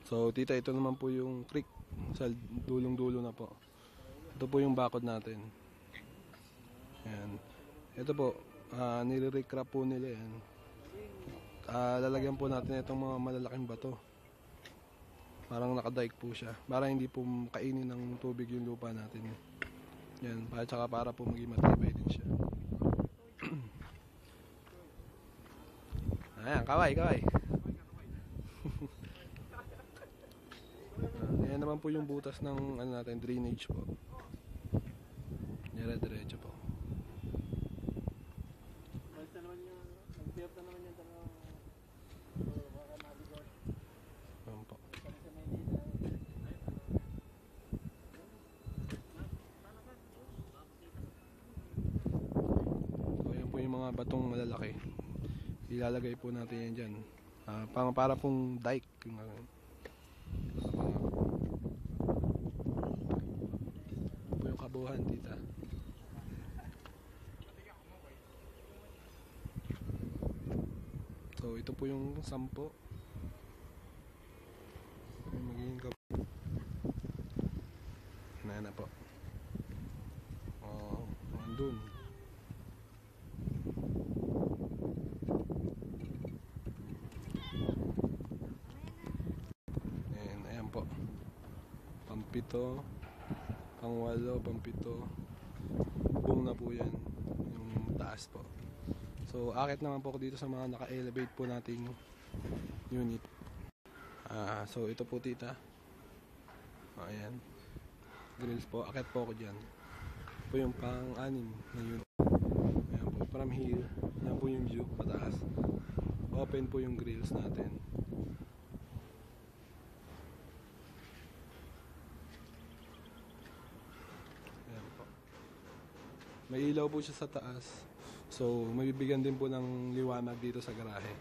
So tita, ito naman po yung creek sa dulong-dulo na po. Ito po yung bakod natin. Ayan. Ito po, nire-recrap po nila yan. Lalagyan po natin itong mga malalaking bato. Parang nakadike po siya. Para hindi po kainin ng tubig yung lupa natin. Yan, tsaka para po maging matibay din siya. Ayan, kaway. Ayan naman po yung butas ng natin, drainage po. Dire-diretso po. Basta naman yung nag-build naman yung dalawang baka nabigor. Ayan po. Sa Maynila. So, ayan po yung mga batong malalaki. Ilalagay po natin yan dyan. Para pong dike. Po yung kabuhan, tita. So, ito po yung 10. Magiging na po. Andun. Ayan po. Pang-7, pang-8, pang-7. Buong na po yan. Yung taas po. So, akit naman po ako dito sa mga naka-elevate po nating unit. So, ito po tita. Ayan. Grills po. Akit po ako dyan. Ito po yung pang-6 na unit. Ayan po. From here. Ayan po yung view. Pataas. Open po yung grills natin. Ayan po. May ilaw po siya sa taas. So, mabibigyan din po ng liwanag dito sa garahe.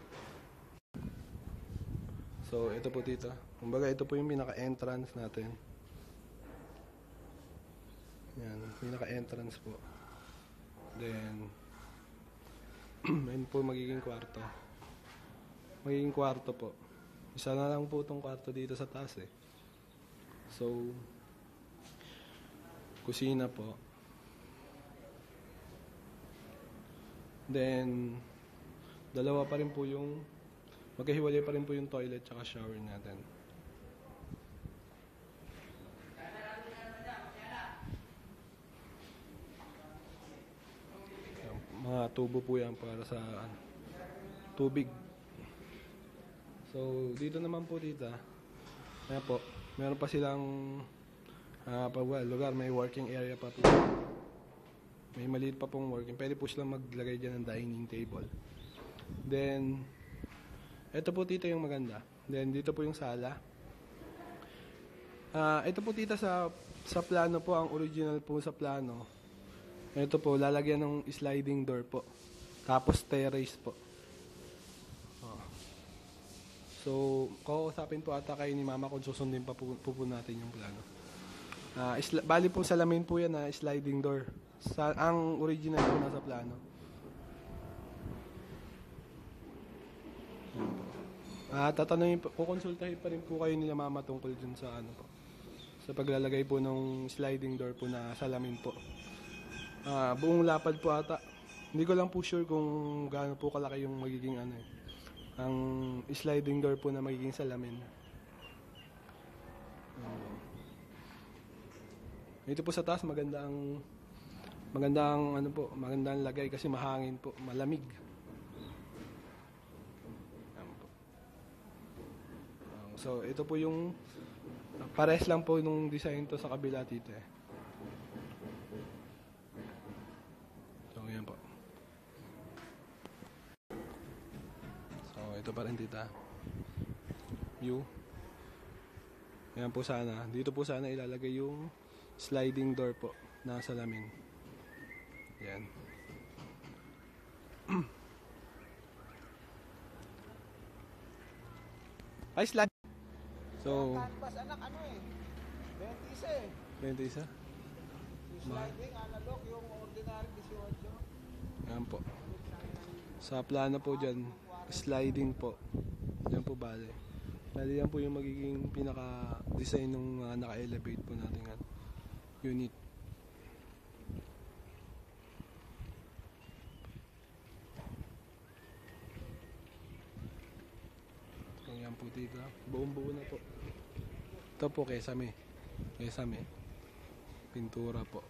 So, ito po dito. Kumbaga, ito po yung pinaka-entrance natin. Yan, pinaka-entrance po. Then, ayun po magiging kwarto. Magiging kwarto po. Isa na lang po itong kwarto dito sa taas eh. So, kusina po. Then, dalawa pa rin po yung, magkahiwalay pa rin po yung toilet tsaka shower natin. Mga tubo po yan para sa tubig. So, dito naman po tita, ayan po, meron pa silang lugar, may working area pa po. May maliit pa pong working. Pwede po silang maglagay dyan ng dining table. Then, ito po tita yung maganda. Then, dito po yung sala. Ito po tita sa plano po, ang original po sa plano. Ito po, lalagyan ng sliding door po. Tapos terrace po. So, kakausapin po ata kayo ni mama kung susundin pa po natin yung plano. Bali po salamin po yan na sliding door. Ang original po nasa plano. Tatanungin po, kukonsultahin pa rin po kayo nila mama tungkol dun sa ano po. Sa paglalagay po ng sliding door po na salamin po. Buong lapad po ata. Hindi ko lang po sure kung gaano po kalaki yung magiging ang sliding door po na magiging salamin. Dito po sa taas magandang lagay kasi mahangin po, malamig. So ito po yung pares lang po nung design to sa kabila dito eh. So yan po. So ito pa rin tita. View. Yan po sana. Dito po sana ilalagay yung sliding door po na salamin. Yan. Ay, slide. So, Canvas anak 20 21? sliding analog yung ordinary 18. Yan po. Sa plano po dyan, sliding po. Yan po bale. Bali yan po yung magiging pinaka-design ng naka-elevate po natin unit. So yan po dito. Buong buo na po. Ito po kesame. Pintura po.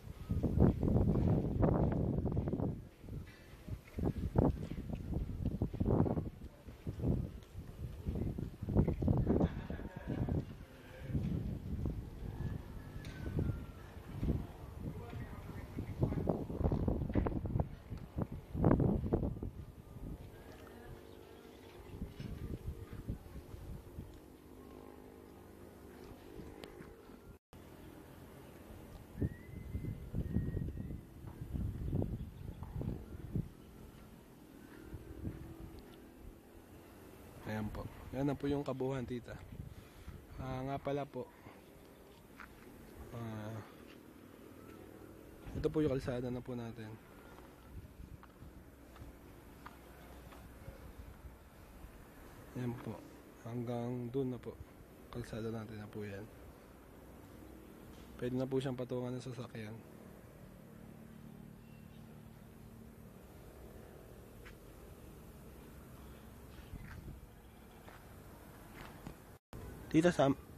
Ayan po. Yan na po yung kabuuan, tita. Nga pala po. Ito po yung kalsada na po natin. Ayan po. Hanggang dun na po. Kalsada natin na po yan. Pwede na po siyang patungan ng sasakyan. Tita,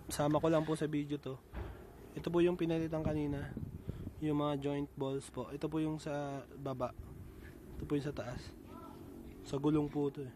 sama ko lang po sa video to. Ito po yung pinalitan kanina. Yung mga joint balls po. Ito po yung sa baba. Ito po yung sa taas. Sa gulong po to eh.